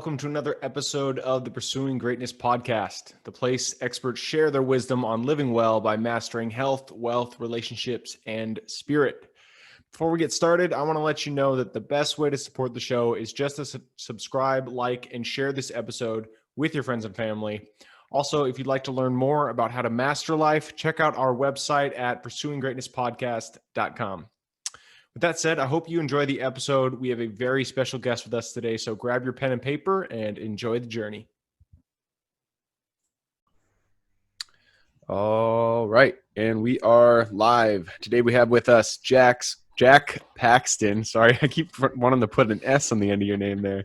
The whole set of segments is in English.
welcome to another episode of the Pursuing Greatness podcast, the place experts share their wisdom on living well by mastering health, wealth, relationships, and spirit. Before we get started, I want to let you know that the best way to support the show is just to subscribe, like, and share this episode with your friends and family. Also, if you'd like to learn more about how to master life, check out our website at pursuinggreatnesspodcast.com. With that said, I hope you enjoy the episode. We have a very special guest with us today, so grab your pen and paper and enjoy the journey. All right, and we are live. Today we have with us Jack Paxton. Sorry, I keep wanting to put an S on the end of your name there.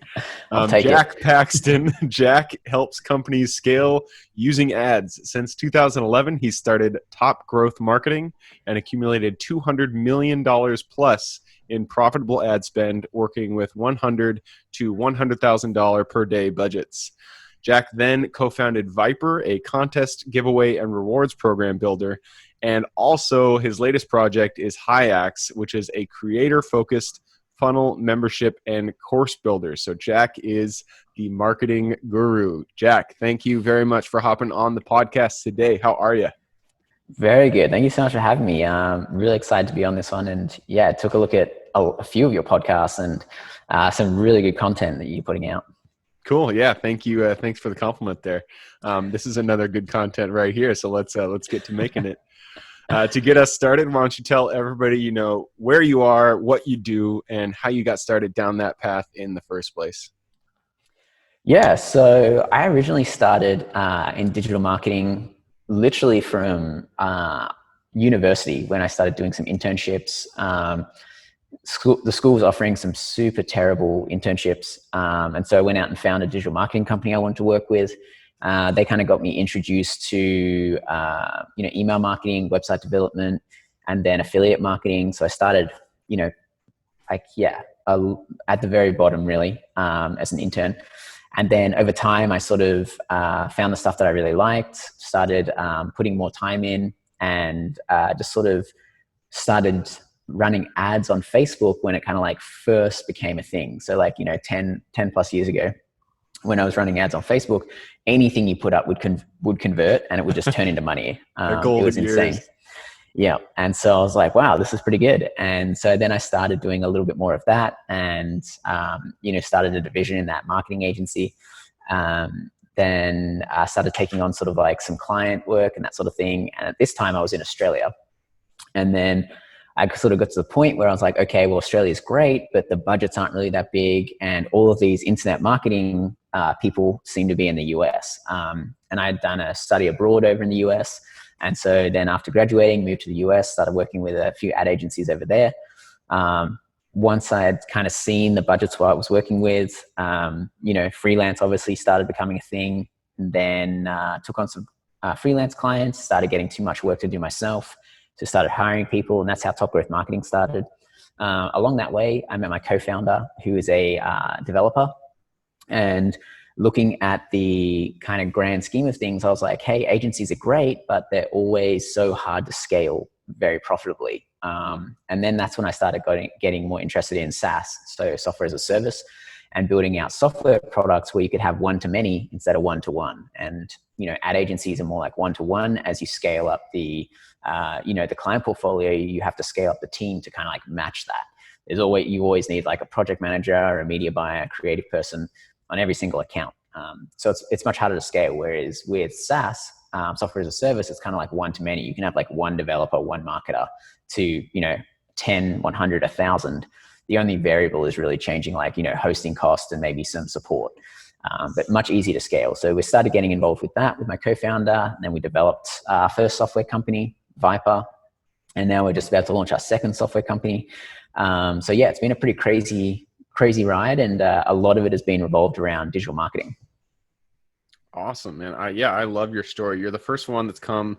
Jack Paxton. Jack helps companies scale using ads. Since 2011, he started Top Growth Marketing and accumulated $200 million plus in profitable ad spend, working with $100 to $100,000 per day budgets. Jack then co-founded Viper, a contest, giveaway, and rewards program builder. And also his latest project is Hyax, which is a creator-focused funnel, membership, and course builder. So Jack is the marketing guru. Jack, thank you very much for hopping on the podcast today. How are you? Very good. Thank you so much for having me. I'm really excited to be on this one. And yeah, I took a look at a few of your podcasts and some really good content that you're putting out. Cool. Yeah. Thank you. Thanks for the compliment there. This is another good content right here. So let's get to making it. To get us started, why don't you tell everybody, where you are, what you do, and how you got started down that path in the first place? Yeah. So I originally started in digital marketing literally from university when I started doing some internships. The school was offering some super terrible internships. And so I went out and found a digital marketing company I wanted to work with. They kind of got me introduced to, email marketing, website development, and then affiliate marketing. So I started, at the very bottom really, as an intern. And then over time, I sort of found the stuff that I really liked, started putting more time in, and just sort of started running ads on Facebook when it kind of like first became a thing. So 10 plus years ago, when I was running ads on Facebook, anything you put up would convert, and it would just turn into money. It was insane. Yeah. And so I was like, wow, this is pretty good. And so then I started doing a little bit more of that, and, started a division in that marketing agency. Then I started taking on sort of like some client work and that sort of thing. And at this time I was in Australia. And then I sort of got to the point where I was like, okay, well, Australia is great, but the budgets aren't really that big. And all of these internet marketing people seem to be in the US. And I had done a study abroad over in the US. And so then after graduating, moved to the US, started working with a few ad agencies over there. Once I had kind of seen the budgets what I was working with, freelance obviously started becoming a thing. And then took on some freelance clients, started getting too much work to do myself. So started hiring people, and that's how Top Growth Marketing started. Along that way, I met my co-founder, who is a developer. And looking at the kind of grand scheme of things, I was like, hey, agencies are great, but they're always so hard to scale very profitably. And then that's when I started getting more interested in SaaS, so software as a service, and building out software products where you could have one-to-many instead of one-to-one. And, ad agencies are more like one-to-one. As you scale up the client portfolio, you have to scale up the team to kind of like match that. You always need like a project manager or a media buyer, a creative person on every single account. So it's much harder to scale. Whereas with SaaS, software as a service, it's kind of like one-to-many. You can have like one developer, one marketer to, 10, 100, 1,000. The only variable is really changing hosting costs and maybe some support, but much easier to scale. So we started getting involved with that with my co-founder, and then we developed our first software company, Viper, and now we're just about to launch our second software company. It's been a pretty crazy ride, and a lot of it has been revolved around digital marketing. Awesome, man. I love your story. You're the first one that's come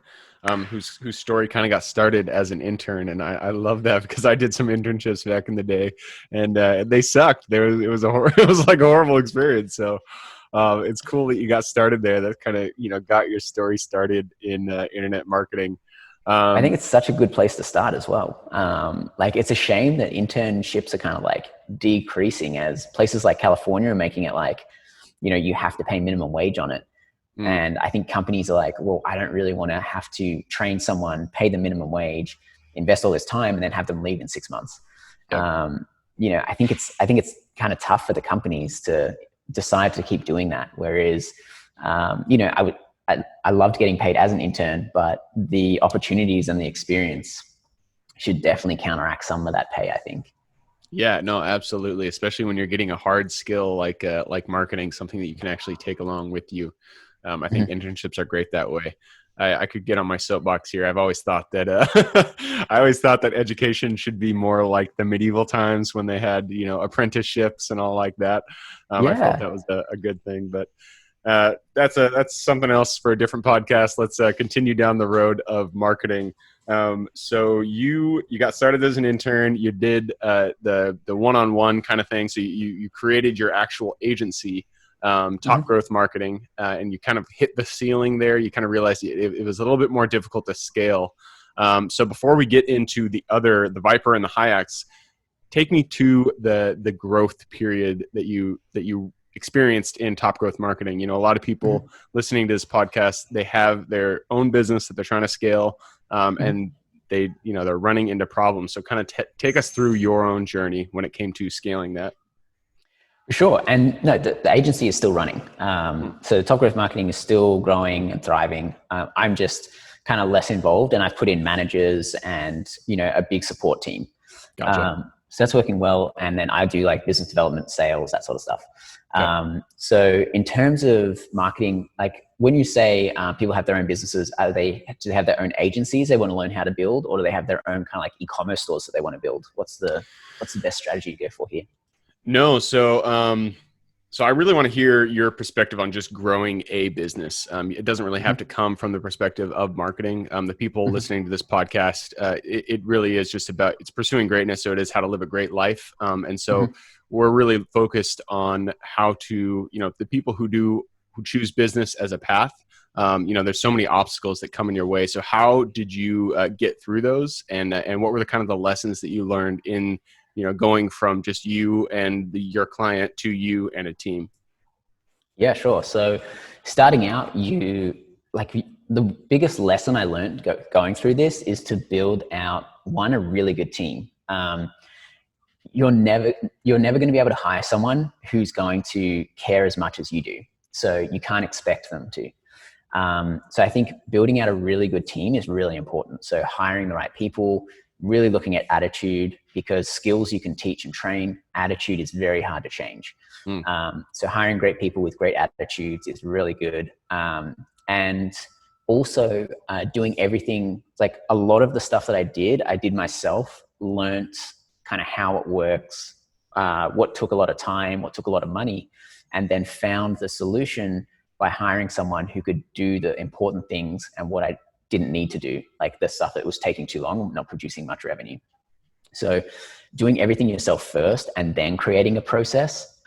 whose story kind of got started as an intern, and I love that because I did some internships back in the day, and they sucked. It was like a horrible experience. So it's cool that you got started there. That kind of got your story started in internet marketing. I think it's such a good place to start as well. It's a shame that internships are kind of like decreasing as places like California are making it like you have to pay minimum wage on it. And I think companies are like, well, I don't really want to have to train someone, pay the minimum wage, invest all this time, and then have them leave in 6 months. Yep. I think it's kind of tough for the companies to decide to keep doing that. Whereas, I loved getting paid as an intern, but the opportunities and the experience should definitely counteract some of that pay, I think. Yeah, no, absolutely. Especially when you're getting a hard skill like marketing, something that you can actually take along with you. I think internships are great that way. I could get on my soapbox here. I've always thought that education should be more like the medieval times when they had, apprenticeships and all like that. I felt that was a good thing, but that's something else for a different podcast. Let's continue down the road of marketing. So you got started as an intern. You did the one-on-one kind of thing. So you created your actual agency. Top growth marketing, and you kind of hit the ceiling there. You kind of realized it was a little bit more difficult to scale. So before we get into the Viper and the Hayaks, take me to the growth period that you experienced in top growth marketing. A lot of people listening to this podcast, they have their own business that they're trying to scale, and they're running into problems. So kind of take us through your own journey when it came to scaling that. Sure. And no, the agency is still running. So Top Growth Marketing is still growing and thriving. I'm just kind of less involved, and I've put in managers and, a big support team. Gotcha. So that's working well. And then I do like business development, sales, that sort of stuff. Okay. So in terms of marketing, like when you say people have their own businesses, do they have their own agencies they want to learn how to build, or do they have their own kind of like e-commerce stores that they want to build? What's the best strategy to go for here? No. So I really want to hear your perspective on just growing a business. It doesn't really have to come from the perspective of marketing. The people listening to this podcast, it really is just it's pursuing greatness. So it is how to live a great life. And so we're really focused on how to, the people who choose business as a path. There's so many obstacles that come in your way. So how did you get through those? And what were the kind of the lessons that you learned in going from just you and your client to you and a team? Yeah, sure. So starting out, the biggest lesson I learned going through this is to build out a really good team. You're never going to be able to hire someone who's going to care as much as you do. So you can't expect them to. So I think building out a really good team is really important. So hiring the right people, really looking at attitude, because skills you can teach and train, attitude is very hard to change. So hiring great people with great attitudes is really good. And also doing everything, like a lot of the stuff that I did myself, learned kind of how it works, what took a lot of time, what took a lot of money, and then found the solution by hiring someone who could do the important things and what I didn't need to do, like the stuff that was taking too long, not producing much revenue. So doing everything yourself first and then creating a process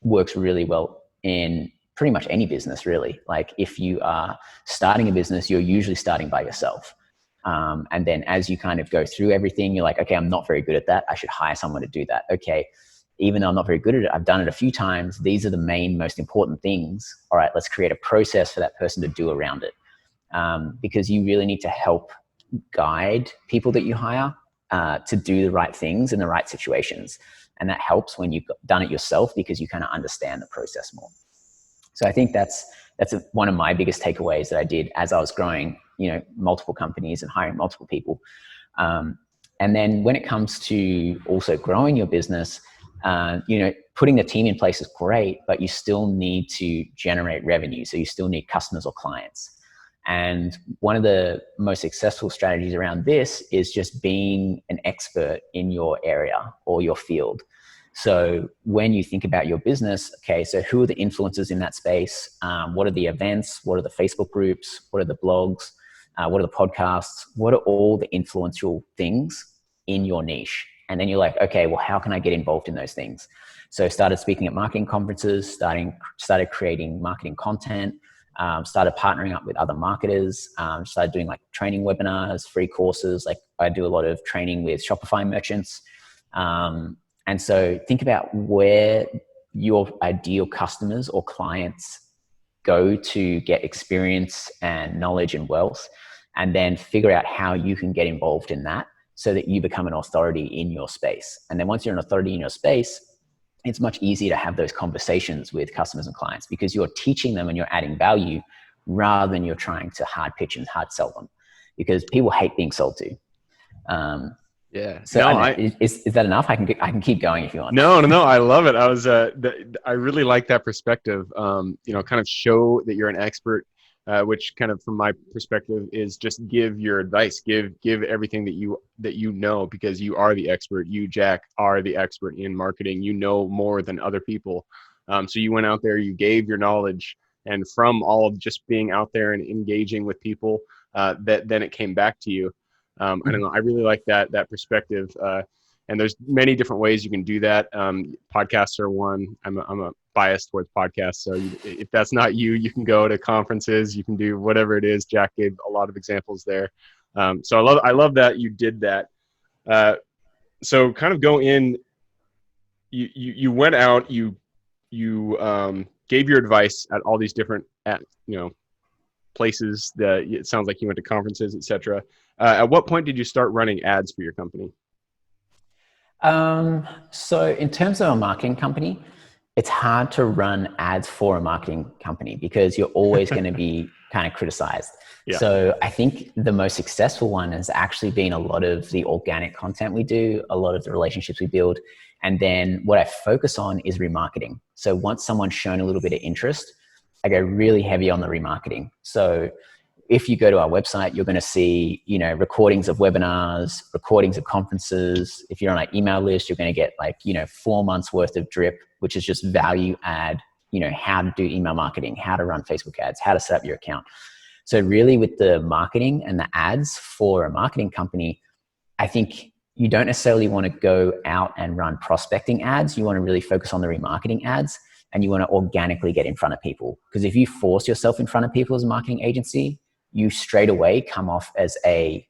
works really well in pretty much any business, really. Like if you are starting a business, you're usually starting by yourself. And then as you kind of go through everything, you're like, okay, I'm not very good at that. I should hire someone to do that. Okay, even though I'm not very good at it, I've done it a few times. These are the most important things. All right, let's create a process for that person to do around it. Because you really need to help guide people that you hire to do the right things in the right situations. And that helps when you've done it yourself, because you kind of understand the process more. So I think that's one of my biggest takeaways that I did as I was growing, multiple companies and hiring multiple people. And then when it comes to also growing your business, putting the team in place is great, but you still need to generate revenue. So you still need customers or clients. And one of the most successful strategies around this is just being an expert in your area or your field. So when you think about your business, okay, so who are the influencers in that space? What are the events? What are the Facebook groups? What are the blogs? What are the podcasts? What are all the influential things in your niche? And then you're like, okay, well, how can I get involved in those things? So started speaking at marketing conferences, started creating marketing content, started partnering up with other marketers, started doing like training webinars, free courses. Like I do a lot of training with Shopify merchants. And so think about where your ideal customers or clients go to get experience and knowledge and wealth, and then figure out how you can get involved in that so that you become an authority in your space. And then once you're an authority in your space, it's much easier to have those conversations with customers and clients because you're teaching them and you're adding value rather than you're trying to hard pitch and hard sell them, because people hate being sold to. Yeah. So no, is that enough? I can keep going if you want. No. I love it. I really like that perspective. Kind of show that you're an expert, which kind of from my perspective is just give your advice, give everything that you know, because you are the expert. You, Jack, are the expert in marketing. You know more than other people. So you went out there, you gave your knowledge, and from all of just being out there and engaging with people, then it came back to you. I don't know. I really like that perspective. And there's many different ways you can do that. Podcasts are one. I'm a biased towards podcasts. So if that's not you, you can go to conferences, you can do whatever it is. Jack gave a lot of examples there. So I love that you did that. So kind of go in, you went out, you gave your advice at all these different, places that it sounds like you went to conferences, etc. At what point did you start running ads for your company? So in terms of a marketing company, it's hard to run ads for a marketing company because you're always going to be kind of criticized. Yeah. So I think the most successful one has actually been a lot of the organic content we do, a lot of the relationships we build. And then what I focus on is remarketing. So once someone's shown a little bit of interest, I go really heavy on the remarketing. So if you go to our website, you're going to see, recordings of webinars, recordings of conferences. If you're on our email list, you're going to get 4 months worth of drip, which is just value add, how to do email marketing, how to run Facebook ads, how to set up your account. So really with the marketing and the ads for a marketing company, I think you don't necessarily want to go out and run prospecting ads. You want to really focus on the remarketing ads, and you want to organically get in front of people. Because if you force yourself in front of people as a marketing agency, you straight away come off as a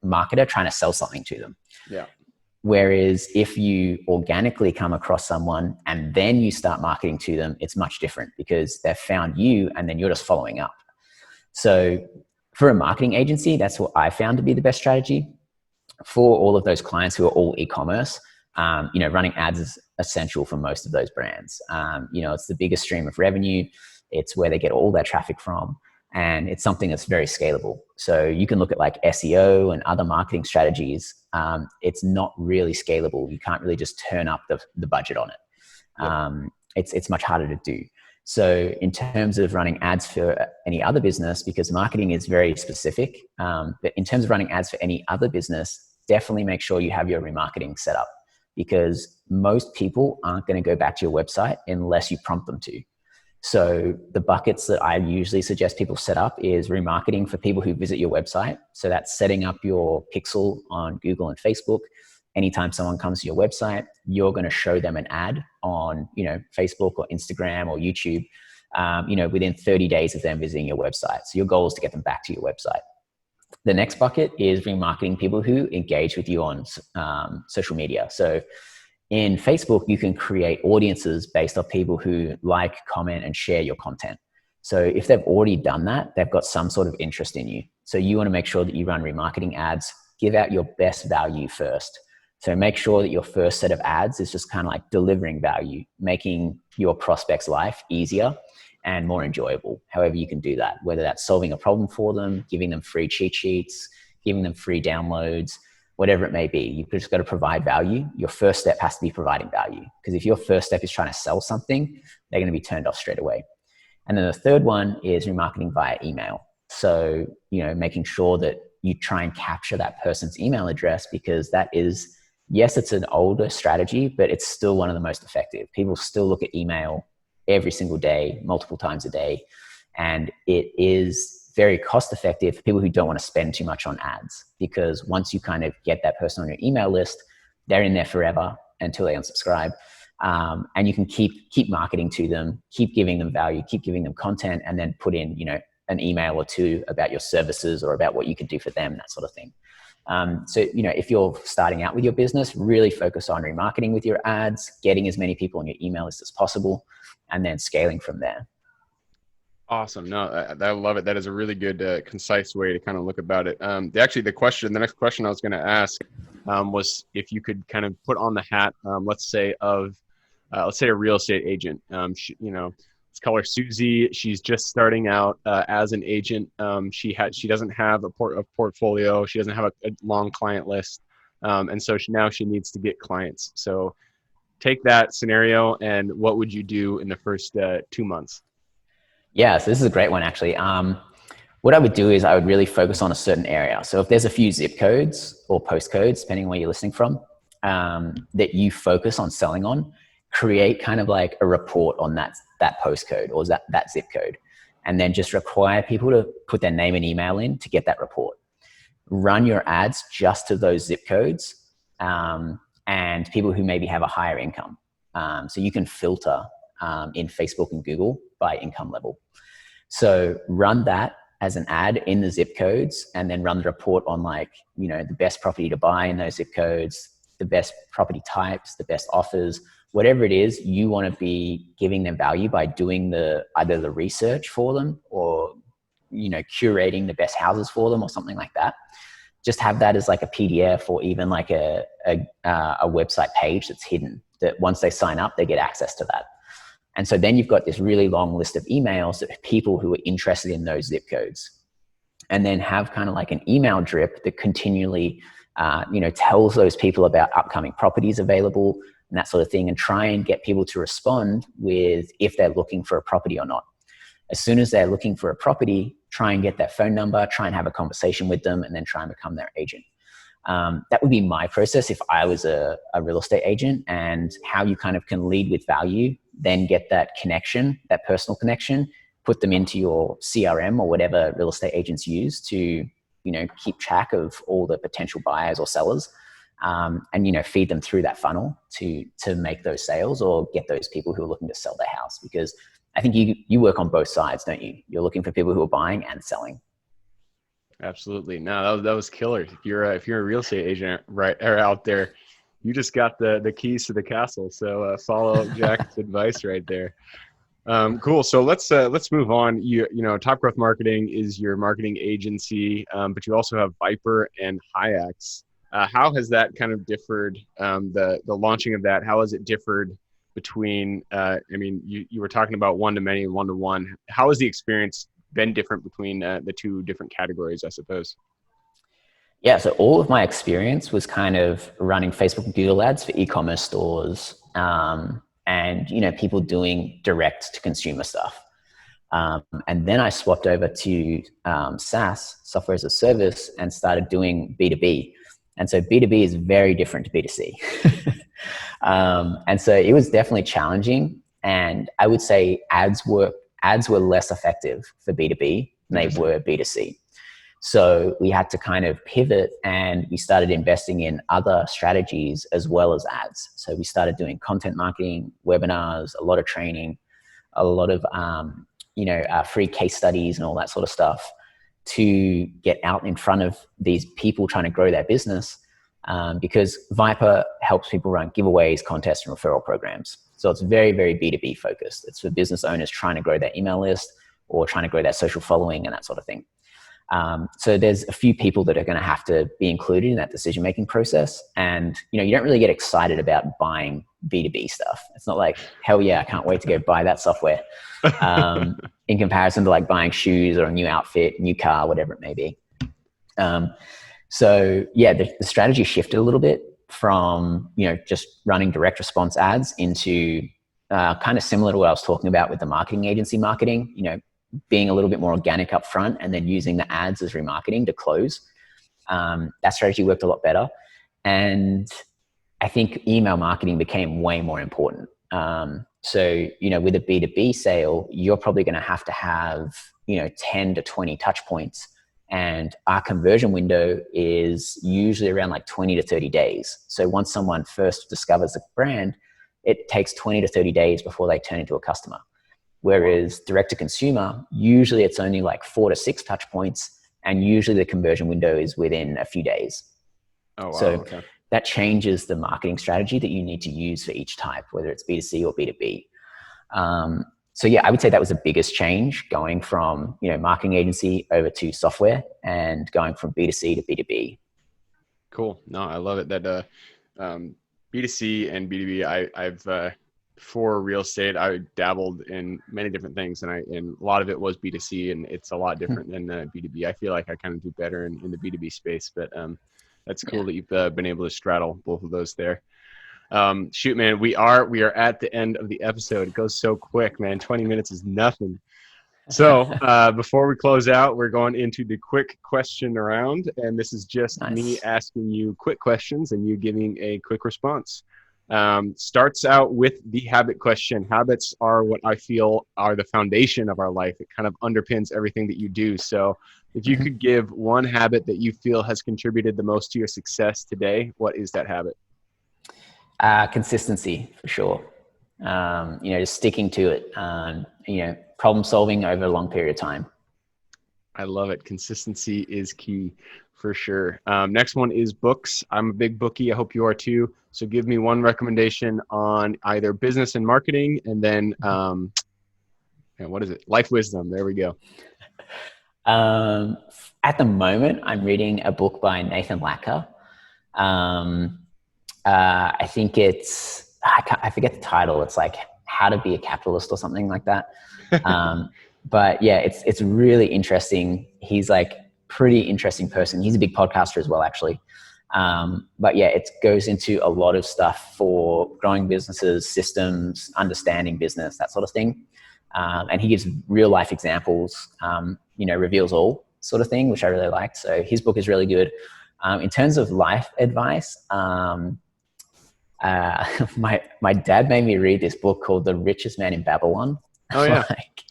marketer trying to sell something to them. Yeah. Whereas if you organically come across someone and then you start marketing to them, it's much different because they've found you and then you're just following up. So for a marketing agency, that's what I found to be the best strategy. For all of those clients who are all e-commerce, running ads is essential for most of those brands. It's the biggest stream of revenue. It's where they get all their traffic from. And it's something that's very scalable. So you can look at like SEO and other marketing strategies. It's not really scalable. You can't really just turn up the budget on it. It's much harder to do. So in terms of running ads for any other business, because marketing is very specific, but in terms of running ads for any other business, definitely make sure you have your remarketing set up, because most people aren't going to go back to your website unless you prompt them to. So the buckets that I usually suggest people set up is remarketing for people who visit your website. So that's setting up your pixel on Google and Facebook. Anytime someone comes to your website, you're going to show them an ad on, Facebook or Instagram or YouTube, within 30 days of them visiting your website. So your goal is to get them back to your website. The next bucket is remarketing people who engage with you on social media. So in Facebook, you can create audiences based off people who like, comment, and share your content. So if they've already done that, they've got some sort of interest in you. So you want to make sure that you run remarketing ads, give out your best value first. So make sure that your first set of ads is just kind of like delivering value, making your prospect's life easier and more enjoyable, however you can do that, whether that's solving a problem for them, giving them free cheat sheets, giving them free downloads, whatever it may be. You've just got to provide value. Your first step has to be providing value, because if your first step is trying to sell something, they're going to be turned off straight away. And then the third one is remarketing via email. So, making sure that you try and capture that person's email address, because that is, yes, it's an older strategy, but it's still one of the most effective. People still look at email every single day, multiple times a day. And it is very cost effective for people who don't want to spend too much on ads, because once you kind of get that person on your email list, they're in there forever until they unsubscribe. And you can keep marketing to them, keep giving them value, keep giving them content, and then put in, an email or two about your services or about what you could do for them, that sort of thing. So, if you're starting out with your business, really focus on remarketing with your ads, getting as many people on your email list as possible, and then scaling from there. Awesome. No, I love it. That is a really good, concise way to kind of look about it. The next question I was going to ask was if you could kind of put on the hat, let's say a real estate agent. Let's call her Susie. She's just starting out as an agent. She doesn't have a portfolio. She doesn't have a long client list, and so now she needs to get clients. So take that scenario, and what would you do in the first 2 months? Yeah, so this is a great one, actually. What I would do is I would really focus on a certain area. So if there's a few zip codes or postcodes, depending on where you're listening from, that you focus on selling on, create kind of like a report on that postcode or that zip code, and then just require people to put their name and email in to get that report. Run your ads just to those zip codes and people who maybe have a higher income. So you can filter in Facebook and Google by income level. So run that as an ad in the zip codes, and then run the report on the best property to buy in those zip codes, the best property types, the best offers, whatever it is you want to be giving them value by doing either the research for them or, curating the best houses for them or something like that. Just have that as like a PDF or even like a website page that's hidden, that once they sign up, they get access to that. And so then you've got this really long list of emails that people who are interested in those zip codes, and then have kind of like an email drip that continually, tells those people about upcoming properties available and that sort of thing, and try and get people to respond with if they're looking for a property or not. As soon as they're looking for a property, try and get their phone number, try and have a conversation with them, and then try and become their agent. That would be my process if I was a real estate agent, and how you kind of can lead with value, then get that connection, that personal connection, put them into your CRM or whatever real estate agents use to, keep track of all the potential buyers or sellers, and, feed them through that funnel to make those sales or get those people who are looking to sell their house. Because I think you work on both sides, don't you? You're looking for people who are buying and selling. Absolutely. No, that was killer. If you're a real estate agent out there, you just got the keys to the castle. So follow Jack's advice right there. Cool. So let's move on. Top Growth Marketing is your marketing agency, but you also have Viper and Hiax. How has that kind of differed? The launching of that, how has it differed between? You were talking about one-to-many and one-to-one. How has the experience been different between the two different categories, I suppose? Yeah, so all of my experience was kind of running Facebook and Google ads for e-commerce stores, and people doing direct to consumer stuff. And then I swapped over to SaaS, software as a service, and started doing B2B. And so B2B is very different to B2C. And so it was definitely challenging. And I would say ads were less effective for B2B than they were B2C. So we had to kind of pivot, and we started investing in other strategies as well as ads. So we started doing content marketing, webinars, a lot of training, a lot of free case studies and all that sort of stuff to get out in front of these people trying to grow their business, because Viper helps people run giveaways, contests, and referral programs. So it's very, very B2B focused. It's for business owners trying to grow their email list or trying to grow their social following and that sort of thing. So there's a few people that are going to have to be included in that decision-making process. And, you don't really get excited about buying B2B stuff. It's not like, hell yeah, I can't wait to go buy that software, in comparison to like buying shoes or a new outfit, new car, whatever it may be. So yeah, the strategy shifted a little bit from, just running direct response ads into kind of similar to what I was talking about with the marketing agency marketing, being a little bit more organic up front and then using the ads as remarketing to close. That strategy worked a lot better. And I think email marketing became way more important. So, with a B2B sale, you're probably going to have, 10 to 20 touch points. And our conversion window is usually around like 20 to 30 days. So once someone first discovers a brand, it takes 20 to 30 days before they turn into a customer. Whereas direct to consumer, usually it's only like 4 to 6 touch points, and usually the conversion window is within a few days. Oh, wow. So okay. that changes the marketing strategy that you need to use for each type, whether it's B2C or B2B. So yeah, I would say that was the biggest change, going from, marketing agency over to software, and going from B2C to B2B. Cool. No, I love it. That B2C and B2B, I've for real estate, I dabbled in many different things, and a lot of it was B2C, and it's a lot different than B2B. I feel like I kind of do better in the B2B space, but that's cool that you've been able to straddle both of those there. Shoot, man, we are at the end of the episode. It goes so quick, man. 20 minutes is nothing. So before we close out, we're going into the quick question round, and this is just me asking you quick questions and you giving a quick response. Starts out with the habit question. Habits are what I feel are the foundation of our life. It kind of underpins everything that you do. So if you could give one habit that you feel has contributed the most to your success today, what is that habit? Consistency, for sure. Just sticking to it, problem solving over a long period of time. I love it. Consistency is key for sure. Next one is books. I'm a big bookie. I hope you are too. So give me one recommendation on either business and marketing, and then what is it? Life wisdom. There we go. At the moment, I'm reading a book by Nathan Lacker. I think I forget the title. It's like How to Be a Capitalist or something like that. But yeah, it's really interesting. He's like pretty interesting person. He's a big podcaster as well, actually. But yeah, it goes into a lot of stuff for growing businesses, systems, understanding business, that sort of thing. And he gives real life examples, reveals all sort of thing, which I really liked. So his book is really good. In terms of life advice, my dad made me read this book called The Richest Man in Babylon. Oh yeah. Like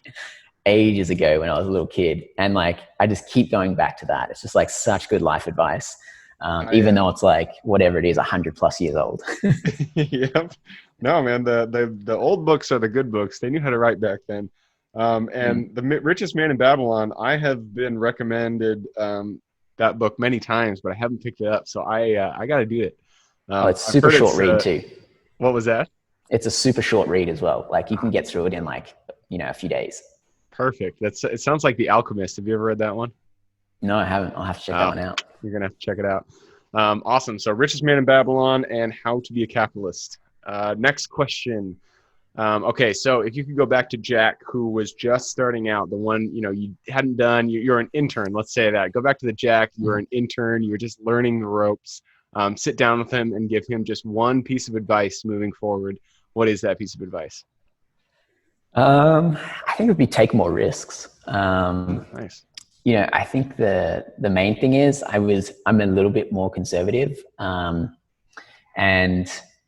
ages ago when I was a little kid. And like, I just keep going back to that. It's just like such good life advice. Even though it's like, whatever it is, 100+ years old. Yep. No, man, the old books are the good books. They knew how to write back then. And The Richest Man in Babylon, I have been recommended that book many times, but I haven't picked it up. So I got to do it. It's super short read too. What was that? It's a super short read as well. Like you can get through it in like, a few days. Perfect. It sounds like The Alchemist. Have you ever read that one? No, I haven't. I'll have to check that one out. You're going to have to check it out. Awesome. So Richest Man in Babylon and How to Be a Capitalist. Next question. Okay, so if you could go back to Jack, who was just starting out, the one, you hadn't done, you're an intern, let's say that. Go back to the Jack, you were an intern, you were just learning the ropes. Sit down with him and give him just one piece of advice moving forward. What is that piece of advice? I think it would be take more risks. Nice. I think the main thing is I'm a little bit more conservative. And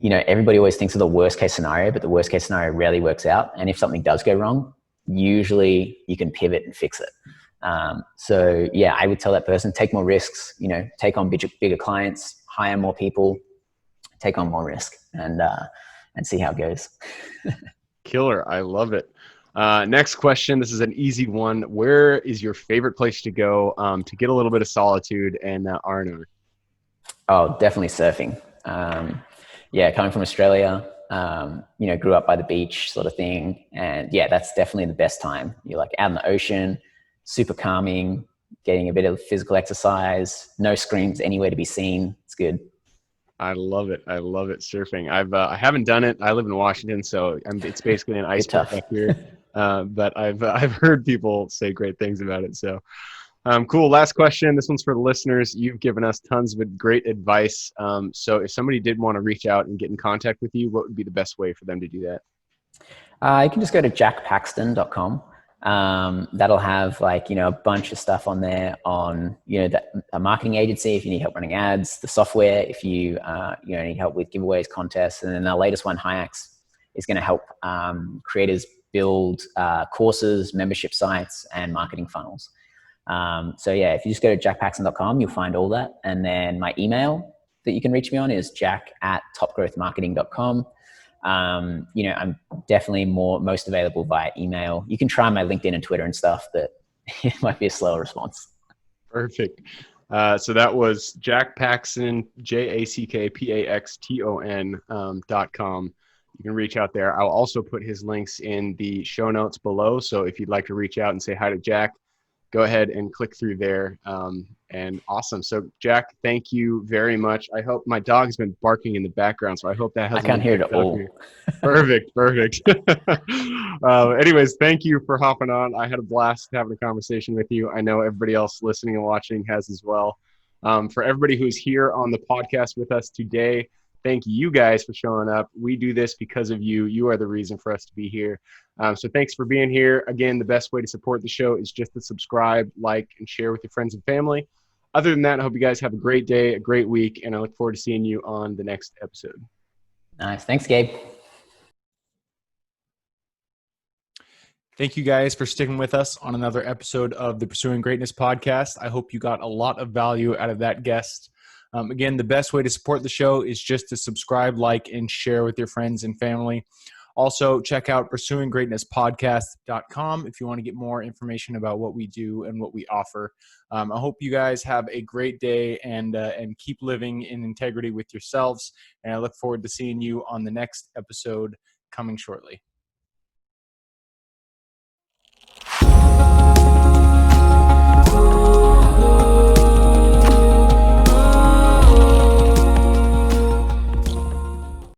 everybody always thinks of the worst case scenario, but the worst case scenario rarely works out. And if something does go wrong, usually you can pivot and fix it. So yeah, I would tell that person, take more risks, take on bigger clients, hire more people, take on more risk, and see how it goes. Killer. I love it. Next question. This is an easy one. Where is your favorite place to go to get a little bit of solitude and R&R? Oh, definitely surfing. Coming from Australia, grew up by the beach sort of thing. And yeah, that's definitely the best time. You're like out in the ocean, super calming, getting a bit of physical exercise, no screens anywhere to be seen. It's good. I love it. I love it. Surfing. I haven't done it. I live in Washington, so it's basically an ice park up here. But I've heard people say great things about it. So cool. Last question. This one's for the listeners. You've given us tons of great advice. So if somebody did want to reach out and get in contact with you, what would be the best way for them to do that? You can just go to jackpaxton.com. That'll have a bunch of stuff on there on, a marketing agency, if you need help running ads, the software, if you, need help with giveaways, contests. And then the latest one, Hyax, is going to help creators build courses, membership sites, and marketing funnels. So yeah, if you just go to jackpaxton.com, you'll find all that. And then my email that you can reach me on is jack@topgrowthmarketing.com. I'm definitely most available via email. You can try my LinkedIn and Twitter and stuff, but it might be a slower response. Perfect. So that was Jack Paxton, JackPaxton.com. You can reach out there. I'll also put his links in the show notes below. So if you'd like to reach out and say hi to Jack, go ahead and click through there. And awesome. So Jack, thank you very much. I hope my dog's been barking in the background, so I hope that hasn't. I can't hear it at all. Perfect. Anyways, thank you for hopping on. I had a blast having a conversation with you. I know everybody else listening and watching has as well. For everybody who's here on the podcast with us today, thank you guys for showing up. We do this because of you. You are the reason for us to be here. So thanks for being here. Again, the best way to support the show is just to subscribe, like, and share with your friends and family. Other than that, I hope you guys have a great day, a great week, and I look forward to seeing you on the next episode. Nice. Thanks, Gabe. Thank you guys for sticking with us on another episode of the Pursuing Greatness podcast. I hope you got a lot of value out of that guest. Again, the best way to support the show is just to subscribe, like, and share with your friends and family. Also, check out pursuinggreatnesspodcast.com if you want to get more information about what we do and what we offer. I hope you guys have a great day and keep living in integrity with yourselves. And I look forward to seeing you on the next episode coming shortly.